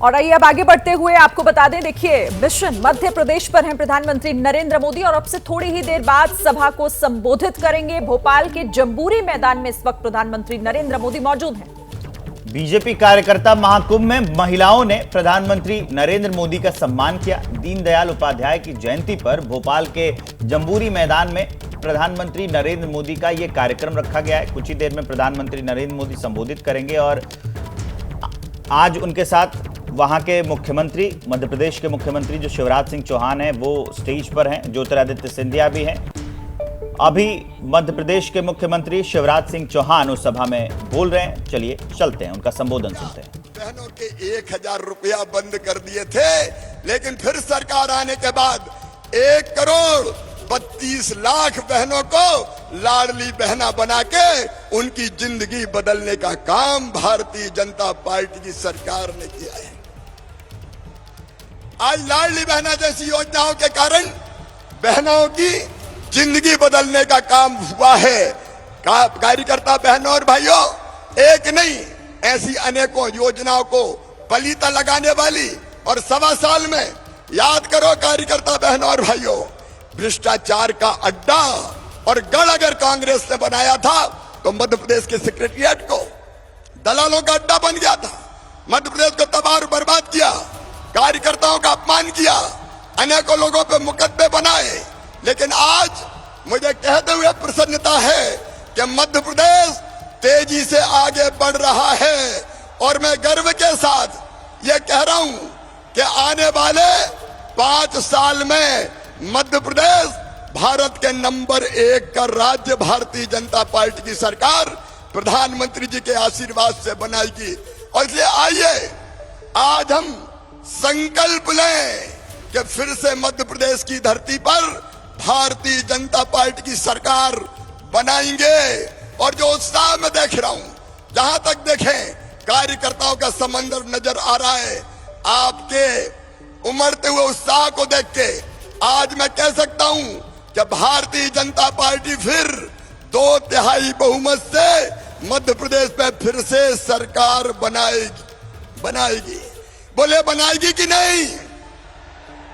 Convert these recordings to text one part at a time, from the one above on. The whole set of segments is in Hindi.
और आइए अब आगे बढ़ते हुए आपको बता दें, देखिए मिशन मध्य प्रदेश पर हैं प्रधानमंत्री नरेंद्र मोदी और अब से थोड़ी ही देर बाद सभा को संबोधित करेंगे। भोपाल के जम्बूरी मैदान में इस वक्त प्रधानमंत्री नरेंद्र मोदी मौजूद हैं। बीजेपी कार्यकर्ता महाकुंभ में महिलाओं ने प्रधानमंत्री नरेंद्र मोदी का सम्मान किया। दीनदयाल उपाध्याय की जयंती पर भोपाल के जम्बूरी मैदान में प्रधानमंत्री नरेंद्र मोदी का यह कार्यक्रम रखा गया है। कुछ ही देर में प्रधानमंत्री नरेंद्र मोदी संबोधित करेंगे और आज उनके साथ वहां के मुख्यमंत्री, मध्य प्रदेश के मुख्यमंत्री जो शिवराज सिंह चौहान हैं, वो स्टेज पर हैं। ज्योतिरादित्य सिंधिया भी हैं। अभी मध्य प्रदेश के मुख्यमंत्री शिवराज सिंह चौहान उस सभा में बोल रहे हैं। चलिए चलते हैं, उनका संबोधन सुनते हैं। बहनों के 1000 रुपया बंद कर दिए थे, लेकिन फिर सरकार आने के बाद 1,32,00,000 बहनों को लाडली बहना बना के उनकी जिंदगी बदलने का काम भारतीय जनता पार्टी की सरकार ने किया है। आज लाडली बहना जैसी योजनाओं के कारण बहनों की जिंदगी बदलने का काम हुआ है। कार्यकर्ता बहनों और भाइयों, एक नहीं ऐसी अनेकों योजनाओं को पलीता लगाने वाली और 1.25 साल में, याद करो कार्यकर्ता बहनों और भाइयों, भ्रष्टाचार का अड्डा और गढ़ अगर कांग्रेस ने बनाया था तो मध्य प्रदेश के सेक्रेटरिएट को दलालों का अड्डा बन गया था। मध्य प्रदेश को तबाह और बर्बाद किया, कार्यकर्ताओं का अपमान किया, अनेकों लोगों पे मुकदमे बनाए। लेकिन आज मुझे कहते हुए प्रसन्नता है कि मध्य प्रदेश तेजी से आगे बढ़ रहा है और मैं गर्व के साथ ये कह रहा हूं कि आने वाले 5 साल में मध्य प्रदेश भारत के नंबर 1 का राज्य भारतीय जनता पार्टी की सरकार प्रधानमंत्री जी के आशीर्वाद से बनाएगी। और इसलिए आइए आज हम संकल्प लें कि फिर से मध्य प्रदेश की धरती पर भारतीय जनता पार्टी की सरकार बनाएंगे। और जो उत्साह में देख रहा हूं, जहां तक देखें कार्यकर्ताओं का समंदर नजर आ रहा है। आपके उमड़ते हुए उत्साह को देख के आज मैं कह सकता हूं कि भारतीय जनता पार्टी फिर 2/3 बहुमत से मध्य प्रदेश में फिर से सरकार बनाएगी। बोले बनाएगी कि नहीं?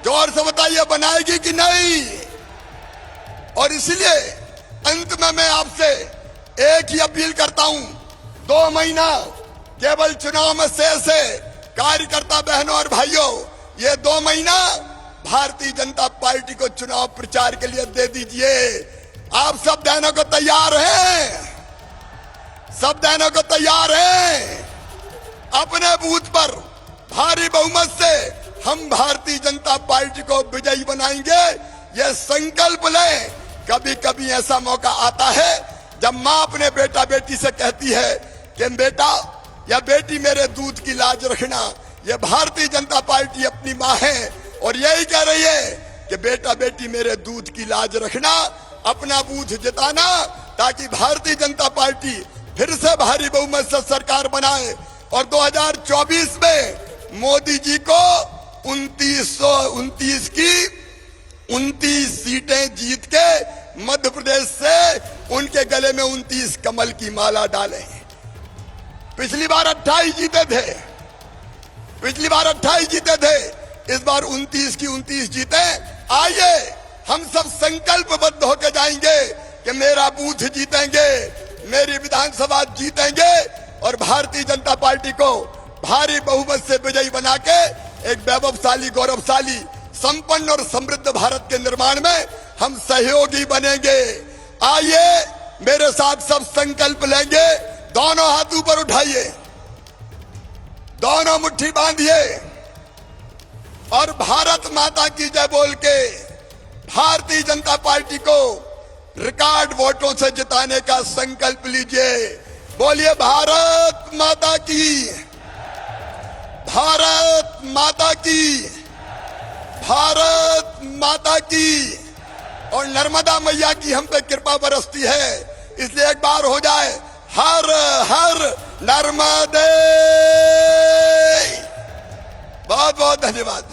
जोर से बताइए, बनाएगी कि नहीं? और इसलिए अंत में मैं आपसे एक ही अपील करता हूं, 2 महीना केवल चुनाव में शेष है। कार्यकर्ता बहनों और भाइयों, ये 2 महीना भारतीय जनता पार्टी को चुनाव प्रचार के लिए दे दीजिए। आप सब देने को तैयार हैं? सब देने को तैयार हैं? अपने बूथ पर भारी बहुमत से हम भारतीय जनता पार्टी को विजयी बनाएंगे। यह संकल्प लें। कभी कभी ऐसा मौका आता है जब माँ अपने बेटा बेटी से कहती है कि बेटा या बेटी मेरे दूध की लाज रखना। यह भारतीय जनता पार्टी अपनी माँ है और यही कह रही है कि बेटा बेटी मेरे दूध की लाज रखना, अपना बूथ जिताना, ताकि भारतीय जनता पार्टी फिर से भारी बहुमत से सरकार बनाए और 2024 में मोदी जी को 2929 की 29 सीटें जीत के मध्य प्रदेश से उनके गले में 29 कमल की माला डालें। पिछली बार 28 जीते थे, इस बार 29 की 29 जीते। आइए हम सब संकल्पबद्ध होकर जाएंगे कि मेरा बूथ जीतेंगे, मेरी विधानसभा जीतेंगे और भारतीय जनता पार्टी को भारी बहुमत से विजयी बना के एक वैभवशाली, गौरवशाली, संपन्न और समृद्ध भारत के निर्माण में हम सहयोगी बनेंगे। आइए मेरे साथ सब संकल्प लेंगे। दोनों हाथ ऊपर उठाइए, दोनों मुट्ठी बांधिए और भारत माता की जय बोल के भारतीय जनता पार्टी को रिकॉर्ड वोटों से जिताने का संकल्प लीजिए। बोलिए भारत माता की, भारत माता की, भारत माता की। और नर्मदा मैया की हम पे कृपा बरसती है, इसलिए एक बार हो जाए हर हर नर्मदे। बहुत बहुत धन्यवाद।